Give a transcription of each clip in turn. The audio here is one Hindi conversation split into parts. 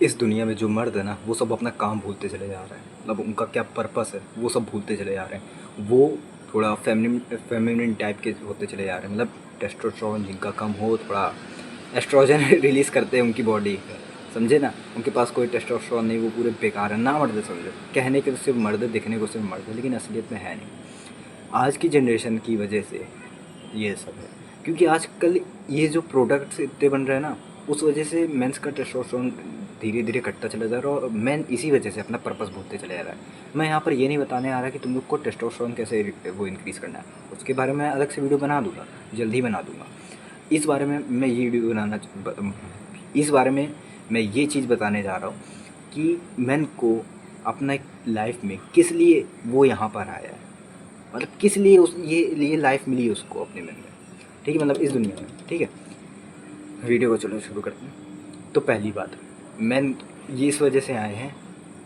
इस दुनिया में जो मर्द है ना, वो सब अपना काम भूलते चले जा रहे हैं। मतलब उनका क्या पर्पस है वो सब भूलते चले जा रहे हैं। वो थोड़ा फेमिनिन टाइप के होते चले जा रहे हैं। मतलब टेस्टोस्टेरोन जिनका कम हो, थोड़ा एस्ट्रोजन रिलीज़ करते हैं उनकी बॉडी, समझे ना। उनके पास कोई टेस्टोस्टेरोन नहीं, वो पूरे बेकार है, ना मर्द समझो। कहने के तो सिर्फ मर्द है, दिखने को सिर्फ मर्द है, लेकिन असलियत में है नहीं। आज की जनरेशन की वजह से ये सब है, क्योंकि आजकल ये जो प्रोडक्ट्स इतने बन रहे हैं ना, उस वजह से मेंस का टेस्टोस्टेरोन धीरे धीरे घटता चला जा रहा है, और मेन इसी वजह से अपना पर्पस भूलते चले जा रहा है। मैं यहाँ पर ये नहीं बताने आ रहा कि तुम लोग को टेस्टोस्टेरोन कैसे वो इंक्रीज़ करना है, उसके बारे में अलग से वीडियो बना दूंगा, जल्दी बना दूंगा। इस बारे में मैं ये वीडियो इस बारे में मैं ये चीज़ बताने जा रहा हूँ कि मेन को अपना एक लाइफ में किस लिए वो यहाँ पर आया है, मतलब किस लिए उस ये लाइफ मिली उसको अपने मन में, ठीक है, मतलब इस दुनिया में, ठीक है। वीडियो को चलो शुरू करते हैं। तो पहली बात, मैन ये इस वजह से आए हैं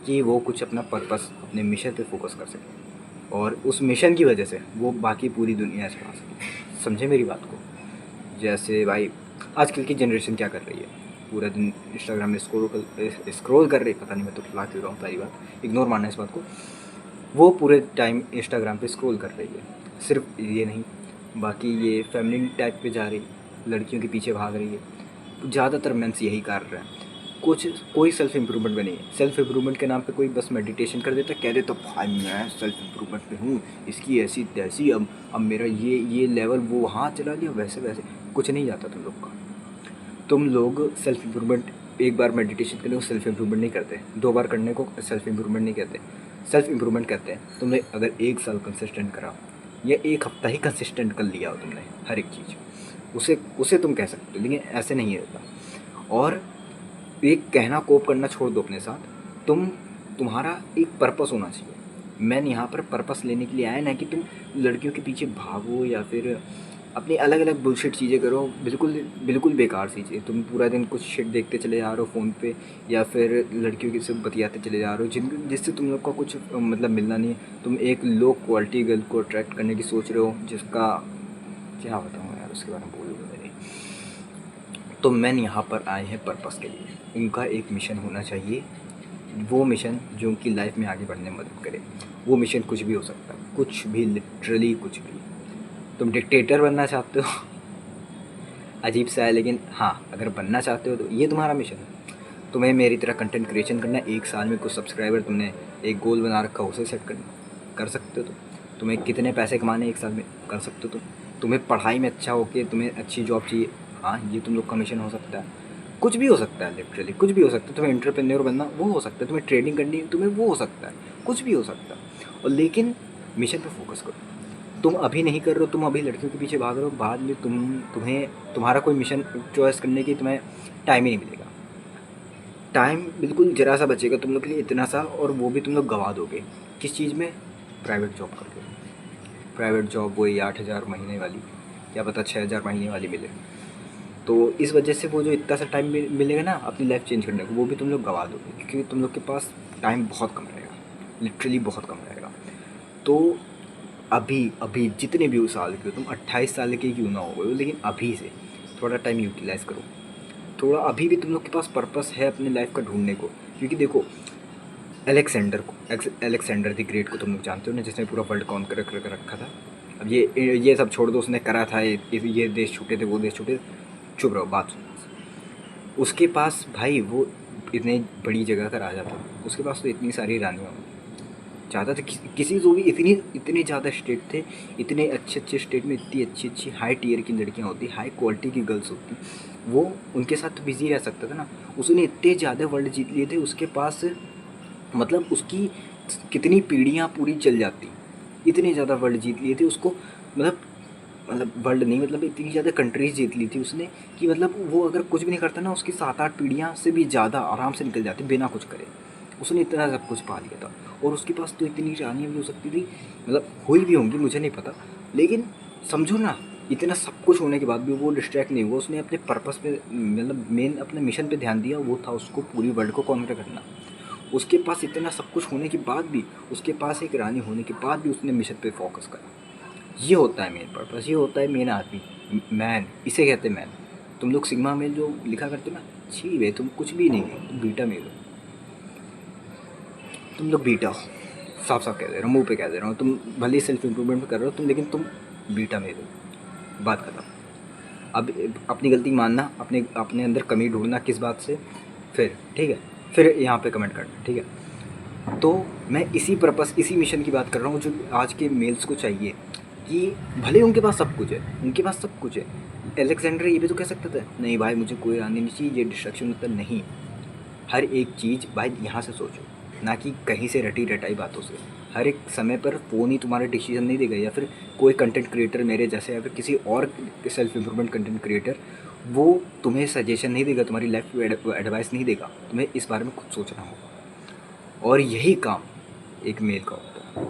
कि वो कुछ अपना पर्पस, अपने मिशन पे फोकस कर सकें, और उस मिशन की वजह से वो बाकी पूरी दुनिया चला सकें। समझे मेरी बात को। जैसे भाई आजकल की जनरेशन क्या कर रही है, पूरा दिन इंस्टाग्राम में स्क्रॉल कर रही है, पता नहीं मैं तो ला क्यों रहा हूँ, पहली बात इग्नोर मानना इस बात को। वो पूरे टाइम इंस्टाग्राम पे स्क्रॉल कर रही है। सिर्फ ये नहीं, बाकी ये फेमिनिन टाइप पे जा रही, लड़कियों के पीछे भाग रही है। ज़्यादातर मेंस यही कर रहे हैं। कुछ कोई सेल्फ इम्प्रूवमेंट में नहीं है। सेल्फ इम्प्रूवमेंट के नाम पे कोई बस मेडिटेशन कर देता, कह देता भाई मैं सेल्फ इम्प्रूवमेंट में हूँ, इसकी ऐसी तैसी, अब मेरा ये लेवल वो वहाँ चला गया, वैसे वैसे कुछ नहीं जाता तुम लोग का। तुम लोग सेल्फ इम्प्रूवमेंट एक बार मेडिटेशन करने को सेल्फ इम्प्रूवमेंट नहीं करते, 2 बार करने को सेल्फ इम्प्रूवमेंट नहीं कहते, सेल्फ इम्प्रूवमेंट कहते हैं तुमने अगर 1 साल कंसिस्टेंट करा, या 1 हफ्ता ही कंसिस्टेंट कर लिया हो तुमने हर एक चीज़, उसे उसे तुम कह सकते हो, लेकिन ऐसे नहीं रहता। और एक कहना कोप करना छोड़ दो अपने साथ, तुम्हारा एक पर्पस होना चाहिए। मैंने यहाँ पर पर्पस लेने के लिए आया, ना कि तुम लड़कियों के पीछे भागो या फिर अपनी अलग अलग बुलशिट चीज़ें करो, बिल्कुल बिल्कुल बेकार सी चीज़ें। तुम पूरा दिन कुछ शिट देखते चले जा रहे हो फ़ोन पे, या फिर लड़कियों के सिर्फ बतियाते चले जा रहे हो जिससे तुम लोग का कुछ मतलब मिलना नहीं है। तुम एक लो क्वालिटी गर्ल को अट्रैक्ट करने की सोच रहे हो, जिसका क्या बताऊँ यार, उसके बारे में बोलूँगा नहीं। तो मैन यहाँ पर आए हैं पर्पस के लिए। उनका एक मिशन होना चाहिए, वो मिशन जो उनकी लाइफ में आगे बढ़ने में मदद करे। वो मिशन कुछ भी हो सकता है, कुछ भी, लिटरली कुछ भी। तुम डिक्टेटर बनना चाहते हो, अजीब सा है, लेकिन हाँ अगर बनना चाहते हो तो ये तुम्हारा मिशन है। तुम्हें मेरी तरह कंटेंट क्रिएशन करना है, 1 साल में कुछ सब्सक्राइबर तुमने एक गोल बना रखा, उसे सेट करना, कर सकते हो तुम। तुम्हें कितने पैसे कमाने 1 साल में, कर सकते हो तुम। तुम्हें पढ़ाई में अच्छा होके तुम्हें अच्छी जॉब चाहिए, हाँ ये तुम लोग का मिशन हो सकता है। कुछ भी हो सकता है, लिटरली कुछ भी हो सकता है। तुम्हें एंटरप्रेन्योर बनना, वो हो सकता है। तुम्हें ट्रेडिंग करनी, तुम्हें वो हो सकता है। कुछ भी हो सकता है। और लेकिन मिशन पे फोकस करो। तुम अभी नहीं कर रहे हो, तुम अभी लड़कियों के पीछे भाग रहे हो, बाद में तुम्हारा कोई मिशन चॉइस करने की तुम्हें टाइम ही नहीं मिलेगा। टाइम बिल्कुल ज़रा सा बचेगा तुम लोग के लिए, इतना सा, और वो भी तुम लोग गवा दोगे। किस चीज़ में? प्राइवेट जॉब करके। प्राइवेट जॉब वही 8,000 महीने वाली, क्या पता 6,000 महीने वाली मिले। तो इस वजह से वो जो इतना सा टाइम मिलेगा ना अपनी लाइफ चेंज करने को, वो भी तुम लोग गवा दोगे, क्योंकि तुम लोग के पास टाइम बहुत कम रहेगा, लिटरली बहुत कम रहेगा। तो अभी अभी जितने भी साल के हो तुम, 28 साल के क्यों ना हो, लेकिन अभी से थोड़ा टाइम यूटिलाइज़ करो। थोड़ा अभी भी तुम लोग के पास पर्पस है अपनी लाइफ का ढूंढने को। क्योंकि देखो, अलेक्जेंडर द ग्रेट को तुम लोग जानते हो ना, जिसने पूरा वर्ल्ड कॉन्कर कर रखा था। अब ये सब छोड़ दो, उसने करा था, ये देश छूटे थे, वो देश छूटे। चुप रहो, बात सुनो। उसके पास भाई वो इतनी बड़ी जगह का राजा था, उसके पास तो इतनी सारी रानियाँ चाहता था। किसी को भी इतने ज़्यादा स्टेट थे, इतने अच्छे अच्छे स्टेट में इतनी अच्छी अच्छी हाई टियर की लड़कियाँ होती, हाई क्वालिटी की गर्ल्स होती, वो उनके साथ तो बिजी रह सकता था ना। उसने इतने ज़्यादा वर्ल्ड जीत लिए थे, उसके पास मतलब उसकी कितनी पीढ़ियाँ पूरी चल जाती, इतने ज़्यादा वर्ल्ड जीत लिए थे उसको। मतलब वर्ल्ड नहीं, मतलब इतनी ज़्यादा कंट्रीज जीत ली थी उसने, कि मतलब वो अगर कुछ भी नहीं करता ना, उसकी 7-8 पीढ़ियाँ से भी ज़्यादा आराम से निकल जाती बिना कुछ करे। उसने इतना सब कुछ पा लिया था, और उसके पास तो इतनी रानियाँ भी हो सकती थी, मतलब हुई भी होंगी, मुझे नहीं पता। लेकिन समझो ना, इतना सब कुछ होने के बाद भी वो डिस्ट्रैक्ट नहीं हुआ। उसने अपने पर्पस पे, मतलब मेन अपने मिशन पे ध्यान दिया। वो था उसको पूरी वर्ल्ड को कॉन्कर करना। उसके पास इतना सब कुछ होने के बाद भी, उसके पास एक रानी होने के बाद भी उसने मिशन पे फोकस करा। ये होता है मेन पर्पस, ये होता है मेन आदमी, मैन, इसे कहते हैं मैन। तुम लोग सिग्मा में जो लिखा करते हो ना, छी वे तुम कुछ भी नहीं हो, तुम बीटा मेल हो। तुम लोग बीटा हो, साफ साफ कह दे रहा हूँ, मुंह पे कह दे रहा हूँ। तुम भले ही सेल्फ इम्प्रूवमेंट कर रहे हो तुम, लेकिन तुम बीटा मेल हो। बात खत्म। अब अपनी गलती मानना, अपने अपने अंदर कमी ढूंढना किस बात से, फिर ठीक है, फिर यहाँ पे कमेंट करना, ठीक है। तो मैं इसी पर्पस, इसी मिशन की बात कर रहा हूँ जो आज के मेल्स को चाहिए, कि भले उनके पास सब कुछ है, उनके पास सब कुछ है। एलेक्जेंडर ये भी तो कह सकता था, नहीं भाई मुझे कोई आने नहीं चाहिए, ये डिस्ट्रक्शन मतलब नहीं। हर एक चीज़ भाई यहाँ से सोचो, ना कि कहीं से रटी रटाई बातों से। हर एक समय पर फ़ोन ही तुम्हारा डिसीजन नहीं देगा, या फिर कोई कंटेंट क्रिएटर मेरे जैसे, या फिर किसी और सेल्फ इम्प्रूवमेंट कंटेंट क्रिएटर, वो तुम्हें सजेशन नहीं देगा, तुम्हारी लाइफ को एडवाइस नहीं देगा। तुम्हें इस बारे में खुद सोचना होगा, और यही काम एक मेल का होता है।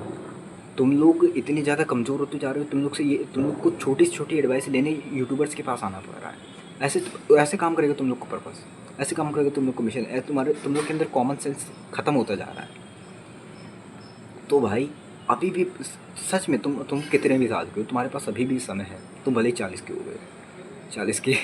तुम लोग इतने ज़्यादा कमज़ोर होते जा रहे हो, तुम लोग को छोटी से छोटी एडवाइस लेने यूट्यूबर्स के पास आना पड़ रहा है। ऐसे काम करेगा तुम लोग को पर्पस, ऐसे काम करेगा तुम लोग को मिशन, तुम लोग के अंदर कॉमन सेंस ख़त्म होता जा रहा है। तो भाई अभी भी सच में तुम कितने भी साल के हो, तुम्हारे पास अभी भी समय है। तुम भले ही 40 के हो गए, 40 के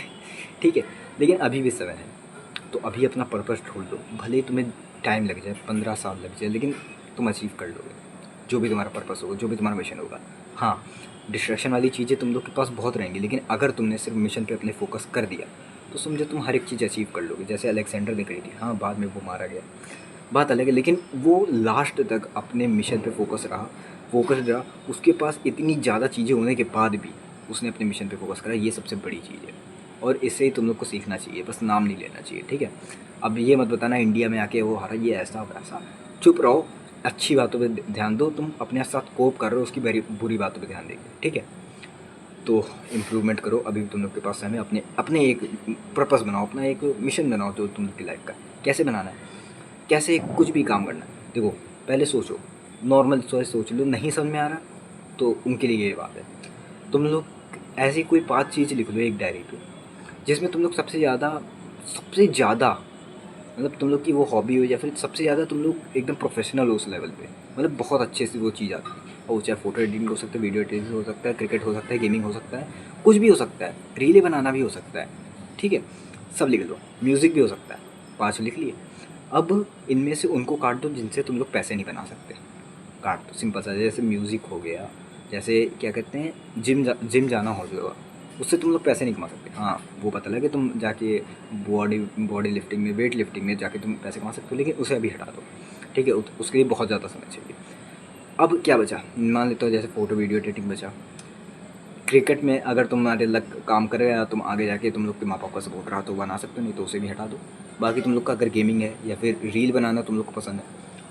ठीक है, लेकिन अभी भी समय है। तो अभी अपना पर्पस ढूंढ लो, भले ही तुम्हें टाइम लग जाए, 15 साल लग जाए, लेकिन तुम अचीव कर लोगे जो भी तुम्हारा पर्पस होगा, जो भी तुम्हारा मिशन होगा। हाँ, डिस्ट्रैक्शन वाली चीज़ें तुम लोग के पास बहुत रहेंगी, लेकिन अगर तुमने सिर्फ मिशन पे अपने फोकस कर दिया तो समझो तुम हर एक चीज़ अचीव कर लोगे। जैसे अलेक्जेंडर ने करी थी, हाँ बाद में वो मारा गया, बात अलग है, लेकिन वो लास्ट तक अपने मिशन पे फोकस रहा। उसके पास इतनी ज़्यादा चीज़ें होने के बाद भी उसने अपने मिशन पे फोकस करा। ये सबसे बड़ी चीज़ है, और इससे ही तुम लोग को सीखना चाहिए, बस नाम नहीं लेना चाहिए, ठीक है। अब ये मत बताना इंडिया में आके वो हारा, ये ऐसा वैसा। चुप रहो, अच्छी बातों पे ध्यान दो। तुम अपने साथ कोप कर रहे हो, उसकी बुरी बातों पे ध्यान देंगे, ठीक है। तो इम्प्रूवमेंट करो, अभी तुम लोग के पास समय, अपने एक पर्पस बनाओ, अपना एक मिशन बनाओ जो तुम लोग की लाइफ का। कैसे बनाना है, कैसे कुछ भी काम करना है, देखो पहले सोचो, नॉर्मल सोच लो। नहीं समझ में आ रहा तो उनके लिए ये बात है, तुम लोग ऐसी कोई 5 चीज़ लिख लो एक डायरी पे, जिसमें तुम लोग सबसे ज़्यादा मतलब तुम लोग की वो हॉबी हो, या फिर सबसे ज़्यादा तुम लोग एकदम प्रोफेशनल हो उस लेवल पे, मतलब बहुत अच्छे से वो चीज़ आती है। और चाहे फोटो एडिटिंग हो सकता है, वीडियो एडिटिंग हो सकता है, क्रिकेट हो सकता है, गेमिंग हो सकता है, कुछ भी हो सकता है, रीलें बनाना भी हो सकता है, ठीक है, सब लिख लो। म्यूज़िक भी हो सकता है, 5 लिख लिए। अब इनमें से उनको काट दो जिनसे तुम लोग पैसे नहीं बना सकते, काट दो, सिंपल सा। जैसे म्यूज़िक हो गया, जैसे क्या कहते हैं, जिम जाना हो गया, उससे तुम लोग पैसे नहीं कमा सकते। हाँ वो पता लगे तुम जाके बॉडी लिफ्टिंग में, वेट लिफ्टिंग में जाके तुम पैसे कमा सकते हो, लेकिन उसे अभी हटा दो, ठीक है। उसके लिए बहुत ज़्यादा समय चाहिए। अब क्या बचा, मान लेते हो जैसे फ़ोटो वीडियो एडिटिंग बचा। क्रिकेट में अगर तुम्हारे लग काम करेगा, तुम आगे जाके तुम लोग के माँ बाप का सपोर्ट रहा तो बना सकते हो, नहीं तो उसे भी हटा दो। बाकी तुम लोग का अगर गेमिंग है या फिर रील बनाना तुम लोग को पसंद है,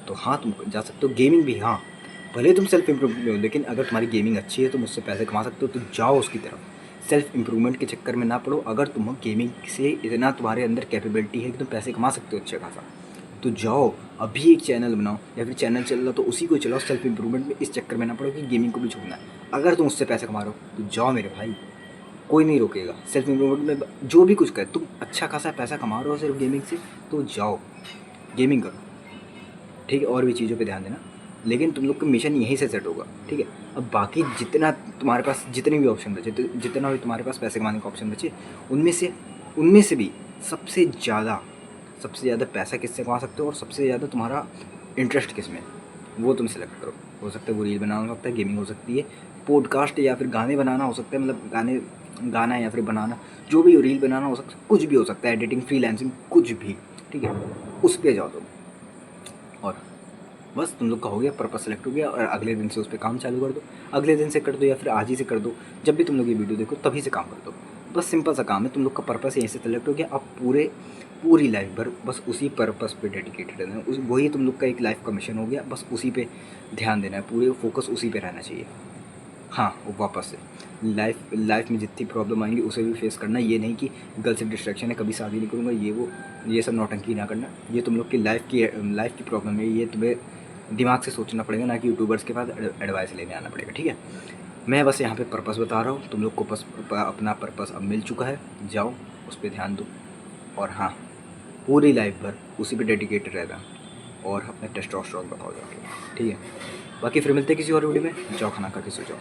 तो हाँ तुम जा सकते हो। गेमिंग भी, हाँ भले तुम सेल्फ इम्प्रूवमेंट हो, लेकिन अगर तुम्हारी गेमिंग अच्छी है, तुम उससे पैसे कमा सकते हो, तो जाओ उसकी तरफ। सेल्फ इम्प्रूवमेंट के चक्कर में ना पड़ो। अगर तुम गेमिंग से इतना तुम्हारे अंदर कैपेबिलिटी है कि तुम पैसे कमा सकते हो अच्छा खासा, तो जाओ अभी एक चैनल बनाओ, या फिर चैनल चल रहा तो उसी को चलाओ। सेल्फ इम्प्रूवमेंट में इस चक्कर में ना पड़ो कि गेमिंग को भी छोड़ना है। अगर तुम उससे पैसे कमा रहे हो तो जाओ मेरे भाई, कोई नहीं रोकेगा। सेल्फ इम्प्रूवमेंट में जो भी कुछ करे, तुम अच्छा खासा पैसा कमा रहे हो सिर्फ गेमिंग से, तो जाओ गेमिंग करो, ठीक है। और भी चीज़ों पे ध्यान देना, लेकिन तुम लोग का मिशन यहीं से सेट होगा, ठीक है। अब बाकी जितना तुम्हारे पास जितने भी ऑप्शन बचे, जितना भी तुम्हारे पास पैसे कमाने का ऑप्शन बचे, उनमें से भी सबसे ज़्यादा पैसा किससे कमा सकते हो, और सबसे ज़्यादा तुम्हारा इंटरेस्ट किस में, वो तुम सेलेक्ट करो। हो सकता है वो रील बनाना हो सकता है, गेमिंग हो सकती है, पॉडकास्ट या फिर गाने बनाना हो सकता है, मतलब गाना या फिर बनाना, जो भी हो, रील बनाना हो सकता है, कुछ भी हो सकता है, एडिटिंग, फ्रीलांसिंग, कुछ भी, ठीक है। उस पर जाओ तुम, और बस तुम लोग का हो गया, पर्पस सेलेक्ट हो गया, और अगले दिन से उस पर काम चालू कर दो। अगले दिन से कर दो या फिर आज ही से कर दो, जब भी तुम लोग ये वीडियो देखो तभी से काम कर दो। बस सिंपल सा काम है, तुम लोग का पर्पस यहीं से सेलेक्ट हो गया। अब पूरी लाइफ भर बस उसी पर्पस पे डेडिकेटेड रहना है, वही तुम लोग का एक लाइफ का मिशन हो गया। बस उसी पे ध्यान देना है, पूरे फोकस उसी पे रहना चाहिए। हाँ वो वापस से लाइफ में जितनी प्रॉब्लम आएंगी उसे भी फेस करना। ये नहीं कि गर्ल से डिस्ट्रैक्शन है, कभी शादी नहीं करूँगा, ये सब नौटंकी ना करना। ये तुम लोग की लाइफ की प्रॉब्लम है, ये तुम्हें दिमाग से सोचना पड़ेगा, ना कि यूट्यूबर्स के पास एडवाइस लेने आना पड़ेगा, ठीक है। मैं बस यहाँ पे पर्पस बता रहा हूँ, तुम लोग को बस अपना पर्पस अब मिल चुका है, जाओ उस पर ध्यान दो, और हाँ पूरी लाइफ भर उसी पे डेडिकेटेड रहना, और अपना टेस्टोस्टेरोन बढ़ाओ जाके, ठीक है। बाकी फिर मिलते हैं किसी और वीडियो में। जाओ खाना खा के सो जाओ।